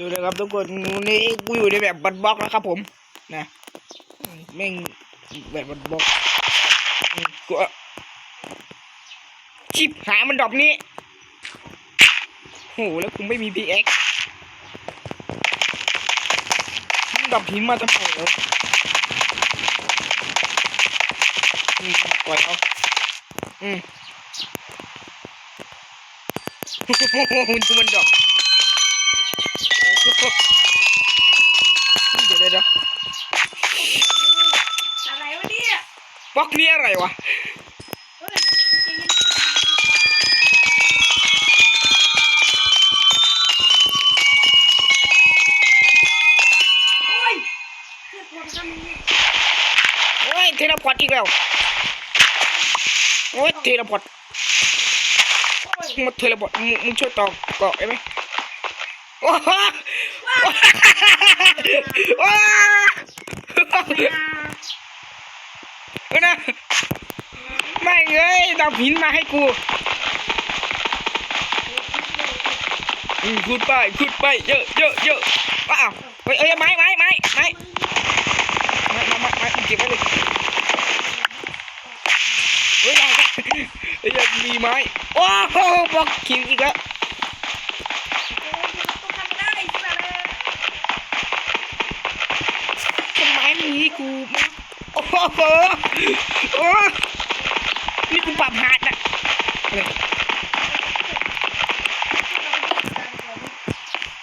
ดูเลยครับทุกคนนี่กูอยู่ในแบบบัตบล็อกนะครับผมนะแม่งแบบบัตบล็อกกูชิบหามันดรอปนี้โหแล้วกูไม่มี PX มันดรอปหินมาทำไมเหรอปล่อยเอามันดรอปเดี๋ยวอะไรวะเนี่ยบล็อกนี้อะไรวะโอ้ยเทเลพอร์ตอีกแล้วโอ้ยเทเลพอร์ตมาเทเลพอร์ตมึงช่วยต่อเกาะได้ไหมโอ้โหนะไม่เลยดาวหินมาให้กูขุดไปเยอะว้าวเฮ้ยไม้เก็บไว้เลยเฮ้ยยังมีไม้โอ้โหบล็อกหินอีกแล้วต้นไม้มีกูโอ้โหนี่กูปรับฮาร์ดนะ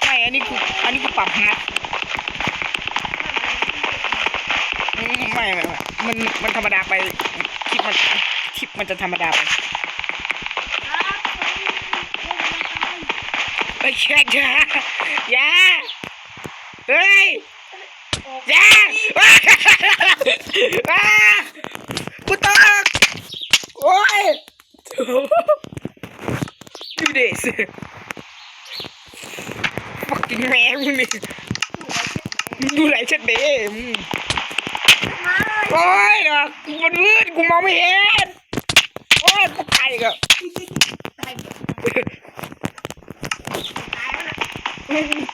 ไม่อันนี้กูปรับฮาร์ดไม่มันธรรมดาไปคลิปมันจะธรรมดาไปเฮ้ยแช่อย่าเฮ้ยอย่ากูตกโอ้ยดูเดสfucking แม่มึงนี่ดูไหลเช็ดเด้โอ้ยนะมันมืดกูมองไม่เห็นโอ้ยกูตายก็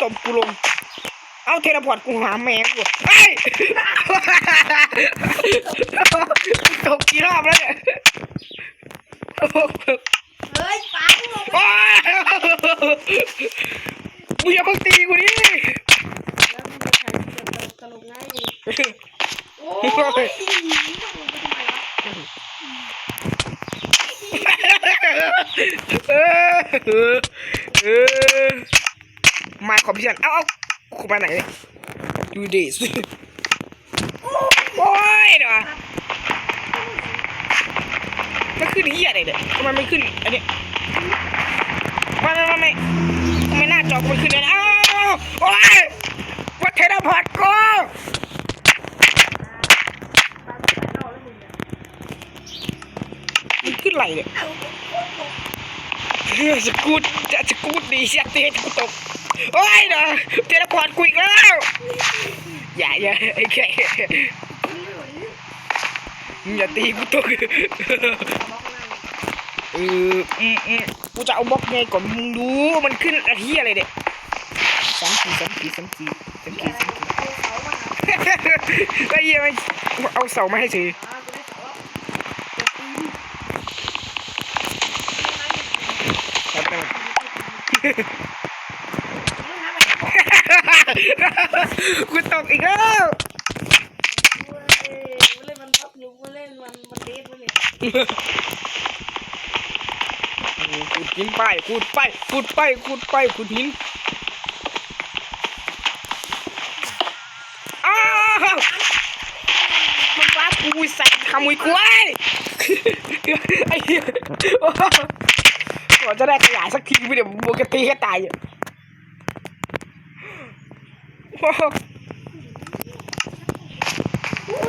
ตบกูลงเอาเทเลพอร์ตกูหาแมงกูเฮ้ยตกกี่รอบแล้วเนี่ยเฮ้ยป้าโอ้ยมึงอย่าเพิ่งตีกูดิแล้วมึงจะใช้ตลกง่ายดิโอ้ยมาขอพี่ชันเอากูไปไหนเนี่ยดูดิสิโอ้ยเดี๋ยวมันขึ้นเหี้ยอะไรเนี่ยทำไมไม่ขึ้นอันนี้ไม่หน้าจอกูไม่ขึ้นเลยอ้าวโอ้ยว่าเทเลพอร์ตกูมันขึ้นไหลเนี่ยจะกูดดีเสียเตะกูตกโอ้ยนะเทเลพอร์ตกูอีกแล้วอย่าไอ้แก่อย่าตีกูตกกูจะเอาบล็อกไงก่อนมึงดูมันขึ้นอะไรที่อะไรเนี่ย3 4ไอ้เหี้ยเอาเสามาให้สิกูตกอีกแล้วเล่นมันพับอยู่เล่นมันเด็ดเลยขุดหินไปขุดหินอ้าวมันว่ากูใส่ขโมยกล้วยไอ้เหี้ยก่อนจะได้ขยายสักทีไม่เดี๋ยวโบกตีแค่ตายอ่ะ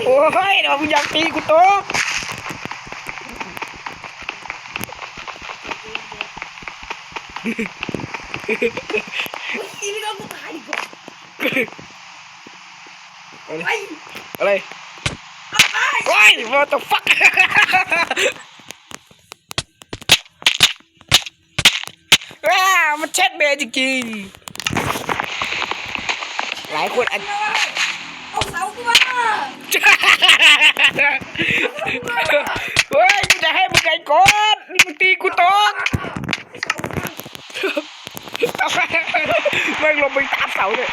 โอ้ยเดี๋ยวมึงอยากตีกูโตอีนี่ก็กูตายดีกว่าอะไรโอ้ย what the fuck มันเช็ดเบย์จริง หลายคนอาจ เอาเสากูมา เฮ้ยกูจะให้มึงไงก่อนนี่มึงตีกูตกไม่ลงไปตามเสาเลย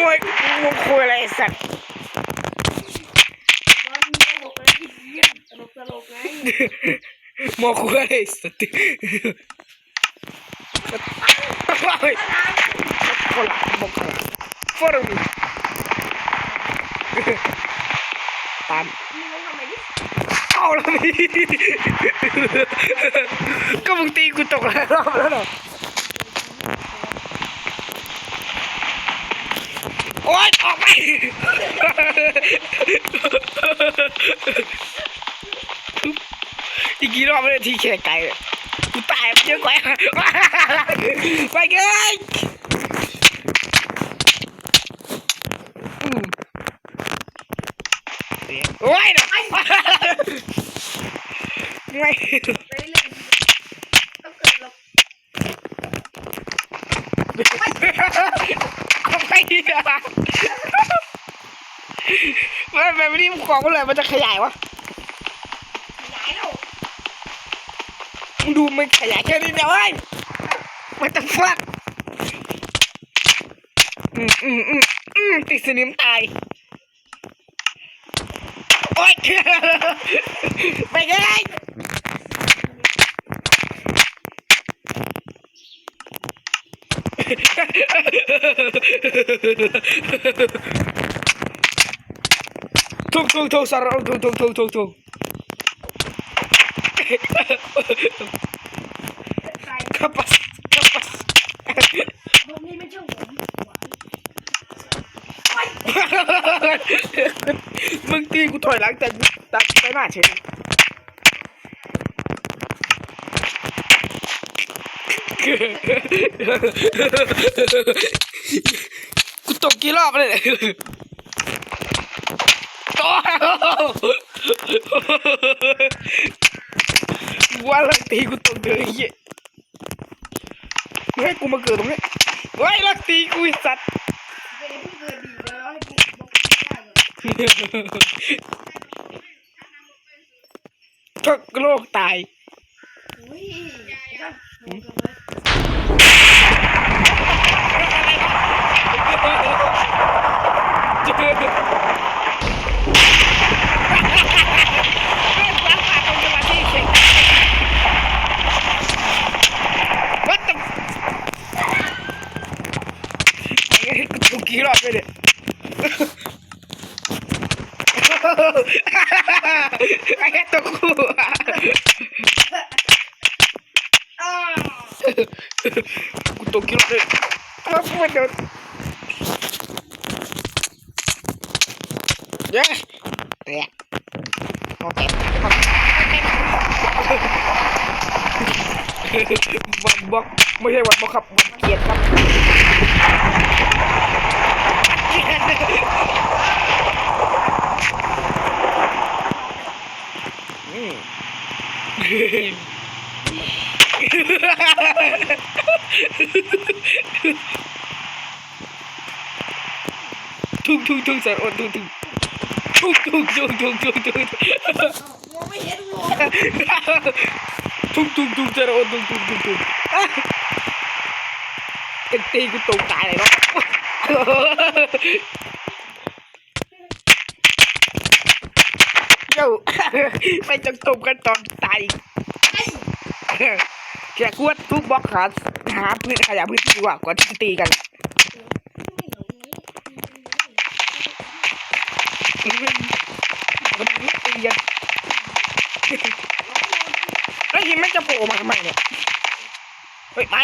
มวยมึงคุยอะไรสัตว์ ว่ามึงโกหกอะไรที่เหี้ยตลกไง มองคุยอะไรสัตว์คนละมองคนละฟอร์มตาม มึงลงทำไมดิ เอาแล้วมีก็มึงตีกูตกหลายรอบแล้วเหรอโอ๊ยออกไปอีกกี่รอบไม่ได้ทีแค่ไก่กูตายเยอะกว่าไปเกยโอ้ยไม่ ไปเล่นต้องเกิดเรา เอาไปอ่ะมันไม่ได้ของมันเลยมันจะขยายวะ ขยายแล้ว มึงดูมันขยายแค่นี้เดียวเว้ยมันจะฟักติดสนิมตายโอ๊ยไปเลยทุกสารทุก ตาย kapas พวกนี้ไม่เชื่อผม มึงตีกูถอยหลังแต่ตัดไปหน้าเฉยกูตกกี่รอบเลยโอ้ว่าลังตีกูตกเลยเหี้ยให้กูมาเกิดตรงนี้เฮ้ยลังตีกูไอ้สัตว์ เป็นเพิ่งเกิดดีแล้วให้กูบอกไม่ได้เลย ก็โลกตาย อุ้ยก็โดนเลย What the กูกี่รอบเลยเนี่ยไอ้แค่ตัวกูกูตัวกี่รอบเลยมาพูดเดี๋ยวเย้เนี่ยโอเควันบล็อกไม่ใช่วันบล็อกครับวันเกียรติครับทุกสารอดทุกมองไม่เห็นหัว ทุกสารอดทุกเป็นตีกูตกตายเลยเนาะเจ้าไปจังตบกันตอนตายแค่กวดทุกบล็อกหาพื้นขยะพื้นที่ดีกว่ากว่าที่จะตีกันมันไม่ตีกันแล้วยิงมันจะโผล่มาทำไมเนี่ยเฮ้ยไม่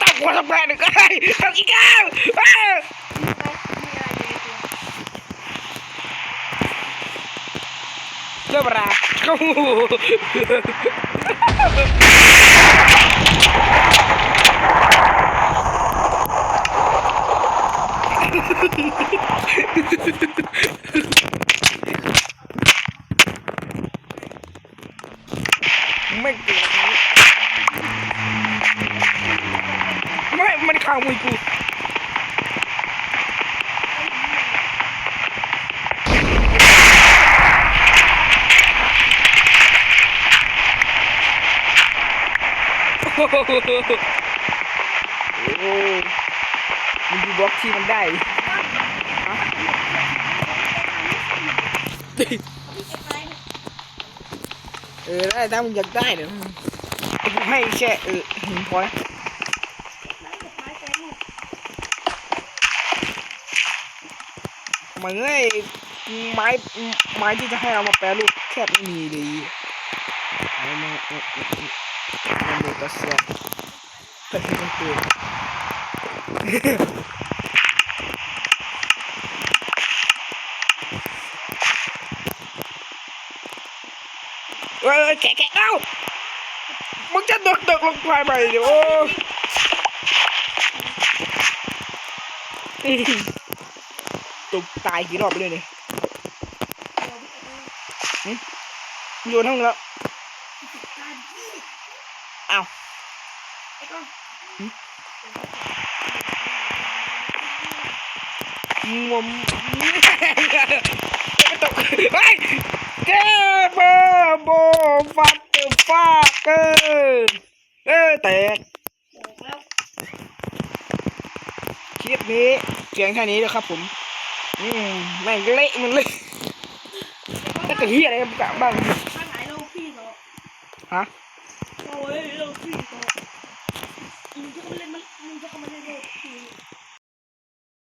ตั้งหัวทำแพ้หนึ่งก็ได้ทำอีกแล้วเจ้าบรา ไม่เกิดไม่มันขโมยกูโอ้โหมันดูบล็อกที่มันได้ฮะได้ถ้ามึงอยากได้เดี๋ยวกูให้แค่พอแล้วมันเอ้ยไม้ที่จะให้เรามาแปรรูปแค่ไม่มีเลยเอามามันเด็กก็เสียแต่ที่มันเตือนแกะเอ้ามึงจะตกลงไปไหมเดี๋ยวตกตายกี่รอบไปเลยเนี่ยโยนทั้งแล้วอ้าวงมจะตกเฮ้ยเจ้เบอร์โบฟัตเตอร์ฟักเกอร์แตกคลิปนี้เสียงแค่นี้เลยครับผมแม่งเละมันเลยถ้ากระเฮียอะไรบ้างถ้าไหนโลพี่เหรอฮะโอ้ยโลพี่เหรอ